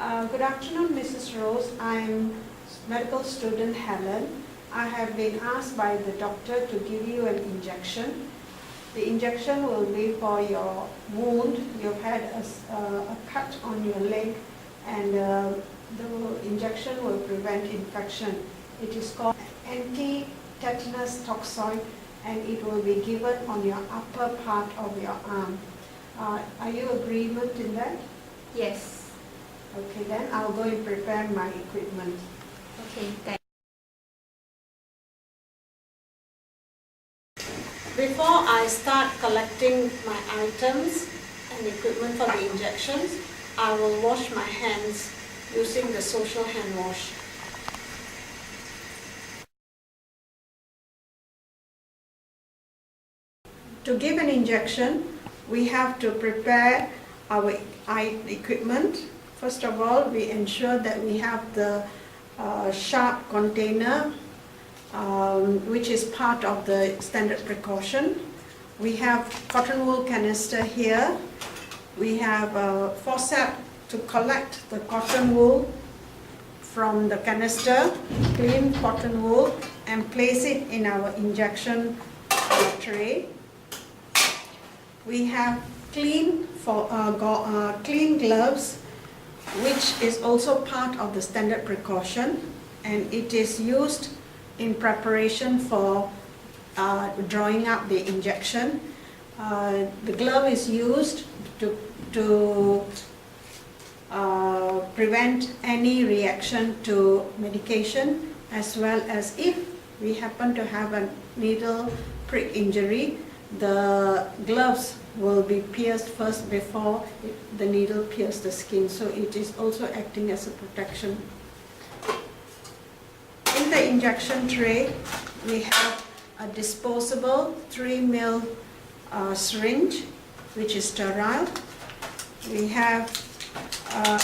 Good afternoon, Mrs. Rose. I'm medical student Helen. I have been asked by the doctor to give you an injection. The injection will be for your wound. You've had a cut on your leg, and the injection will prevent infection. It is called anti-tetanus toxoid, and it will be given on your upper part of your arm. Are you agreement in that? Yes. Okay, then I'll go and prepare my equipment. Okay, thanks. Before I start collecting my items and equipment for the injections, I will wash my hands using the social hand wash. To give an injection, we have to prepare our equipment. First of all, we ensure that we have the sharp container, which is part of the standard precaution. We have cotton wool canister here. We have a forceps to collect the cotton wool from the canister, clean cotton wool, and place it in our injection tray. We have clean gloves, which is also part of the standard precaution, and it is used in preparation for drawing up the injection. The glove is used to prevent any reaction to medication, as well as if we happen to have a needle prick injury, the gloves will be pierced first before the needle pierces the skin, so it is also acting as a protection. In the injection tray, we have a disposable 3 ml syringe, which is sterile. We have a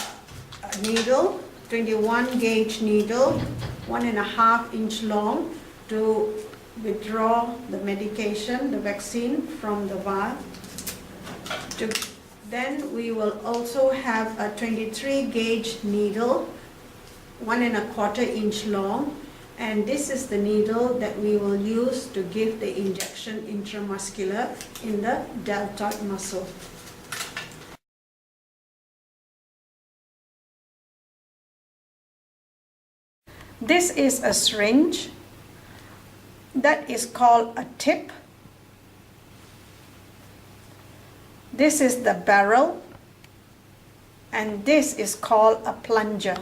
needle, 21 gauge needle, 1.5 inch long, to withdraw the medication, the vaccine, from the vial. Then we will also have a 23 gauge needle, 1.25 inch long, and this is the needle that we will use to give the injection intramuscular in the deltoid muscle. This is a syringe that is called a tip. This is the barrel, and this is called a plunger.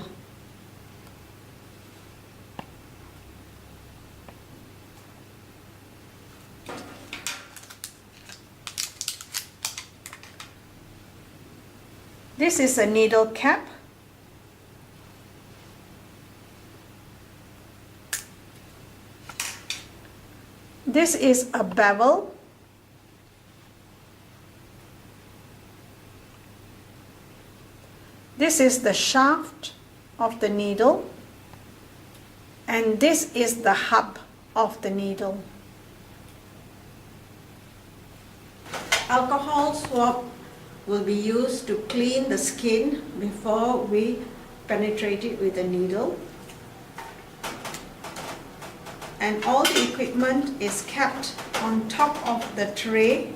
This is a needle cap. This is a bevel. This is the shaft of the needle, and this is the hub of the needle. Alcohol swab will be used to clean the skin before we penetrate it with the needle. And all the equipment is kept on top of the tray,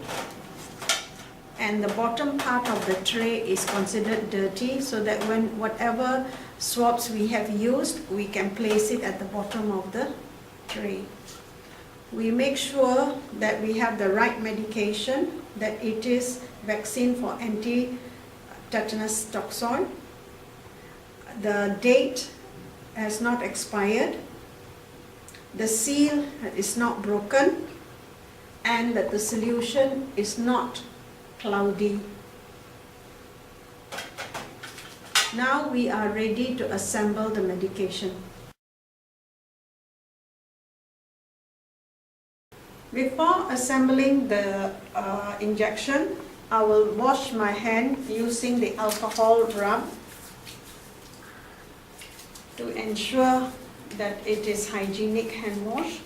and the bottom part of the tray is considered dirty, so that when whatever swabs we have used, we can place it at the bottom of the tray. We make sure that we have the right medication, that it is vaccine for anti-tetanus toxoid. The date has not expired, the seal is not broken, and that the solution is not cloudy. Now we are ready to assemble the medication. Before assembling the injection, I will wash my hand using the alcohol rub to ensure that it is hygienic hand wash.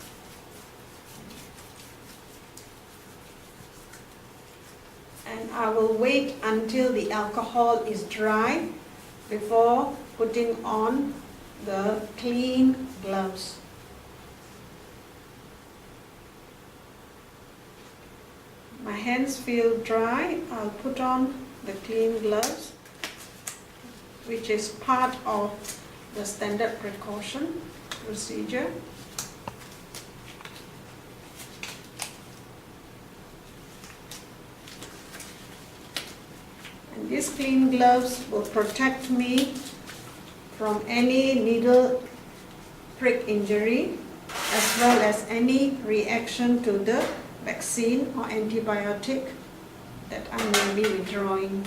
And I will wait until the alcohol is dry before putting on the clean gloves. My hands feel dry. I'll put on the clean gloves, which is part of the standard precaution procedure. And these clean gloves will protect me from any needle prick injury, as well as any reaction to the vaccine or antibiotic that I may be withdrawing.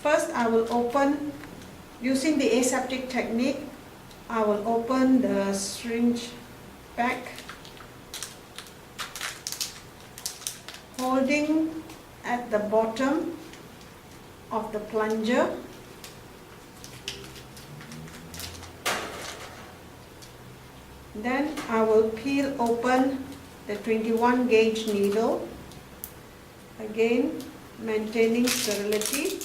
First, I will open, using the aseptic technique, I will open the syringe back, holding at the bottom of the plunger. Then I will peel open the 21 gauge needle, again maintaining sterility.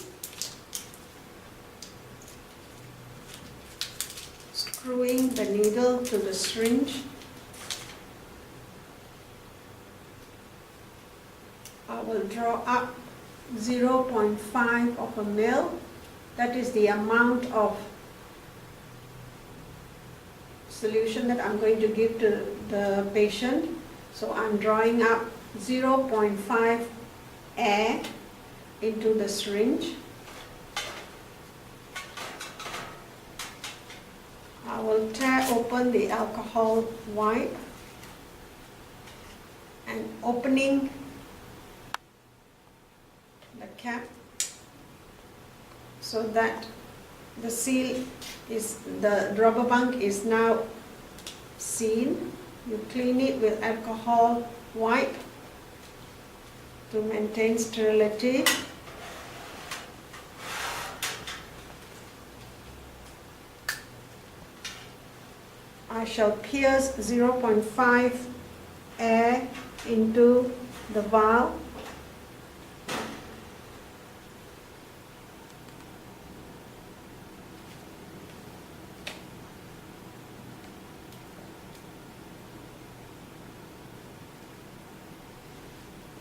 Screwing the needle to the syringe. I will draw up 0.5 of a mil. That is the amount of solution that I'm going to give to the patient. So I'm drawing up 0.5 air into the syringe. I will tear open the alcohol wipe and opening the cap so that the seal is, the rubber bunk is now seen. You clean it with alcohol wipe to maintain sterility. I shall pierce 0.5 air into the vial.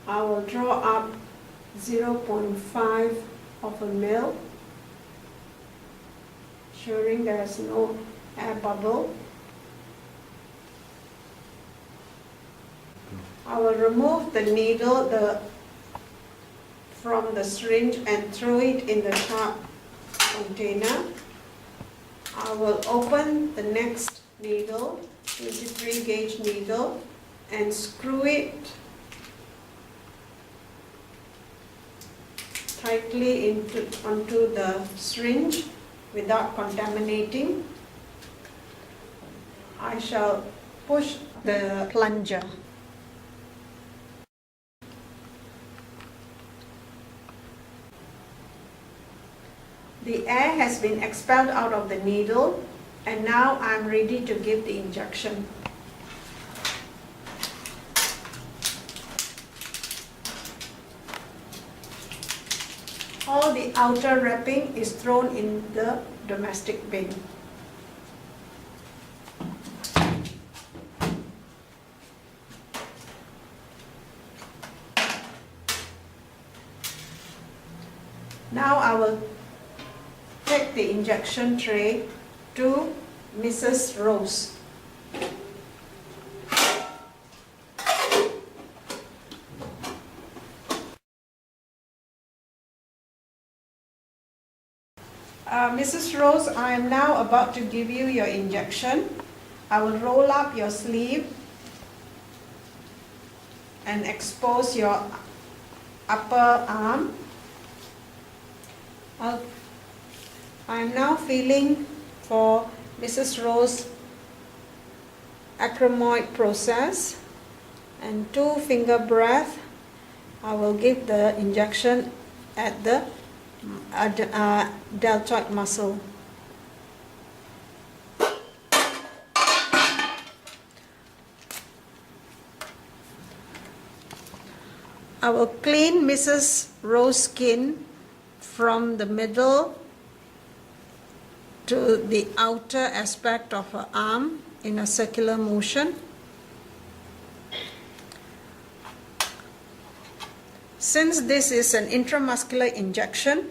I will draw up 0.5 of a mil, ensuring there is no air bubble. I will remove the needle from the syringe and throw it in the sharp container. I will open the next needle, 23 gauge needle, and screw it tightly onto the syringe without contaminating. I shall push the plunger. The air has been expelled out of the needle, and now I'm ready to give the injection. All the outer wrapping is thrown in the domestic bin. Now I will take the injection tray to Mrs. Rose. Mrs. Rose, I am now about to give you your injection. I will roll up your sleeve and expose your upper arm. I am now feeling for Mrs. Rose's acromoid process, and 2-finger breath. I will give the injection at the deltoid muscle. I will clean Mrs. Rose's skin from the middle to the outer aspect of her arm in a circular motion. Since this is an intramuscular injection,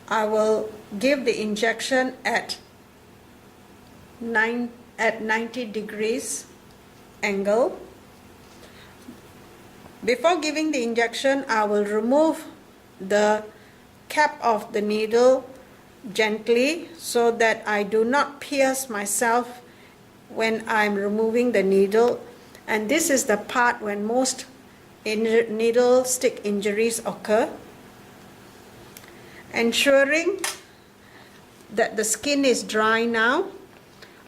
I will give the injection at 90 degrees angle. Before giving the injection, I will remove the cap of the needle gently so that I do not pierce myself when I'm removing the needle. And this is the part when most needle stick injuries occur. Ensuring that the skin is dry now,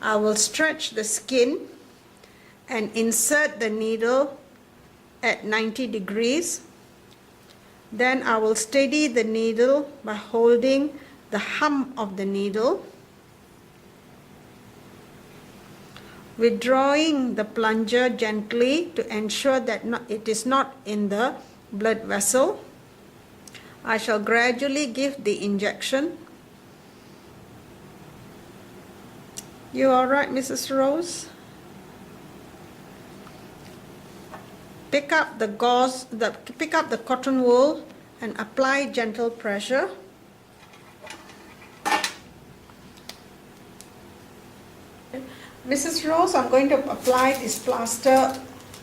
I will stretch the skin and insert the needle at 90 degrees. Then I will steady the needle by holding the hump of the needle, withdrawing the plunger gently to ensure that it is not in the blood vessel. I shall gradually give the injection. You all right, Mrs. Rose? Pick up the gauze, pick up the cotton wool and apply gentle pressure. Mrs. Rose, I'm going to apply this plaster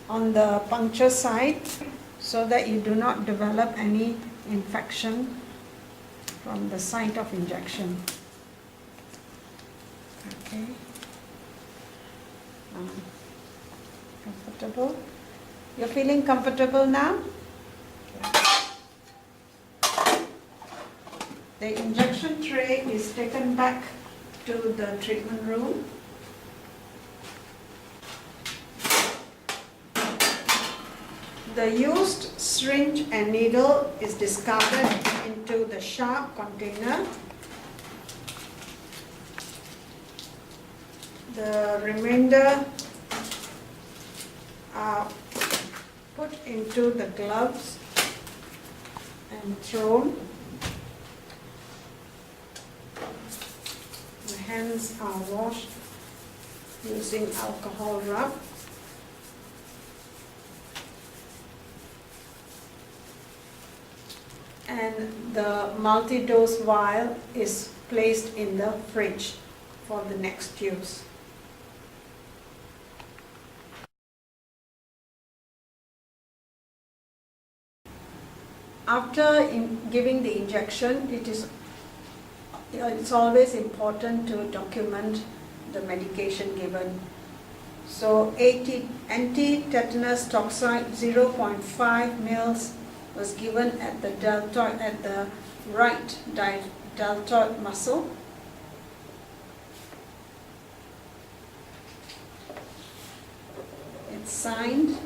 on the puncture site so that you do not develop any infection from the site of injection. Okay. Comfortable? You're feeling comfortable now? The injection tray is taken back to the treatment room. The used syringe and needle is discarded into the sharp container. The remainder are put into the gloves and thrown. The hands are washed using alcohol rub. And the multi-dose vial is placed in the fridge for the next use. After giving the injection, it's always important to document the medication given. So anti-tetanus toxoid 0.5 mils was given at the deltoid, at the right deltoid muscle. It's signed,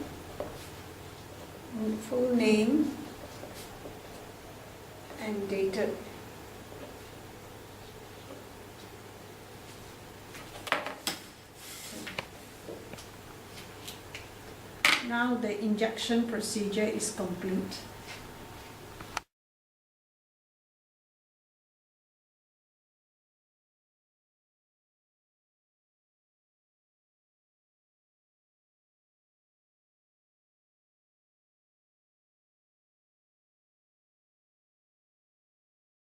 full name, and dated. Now the injection procedure is complete.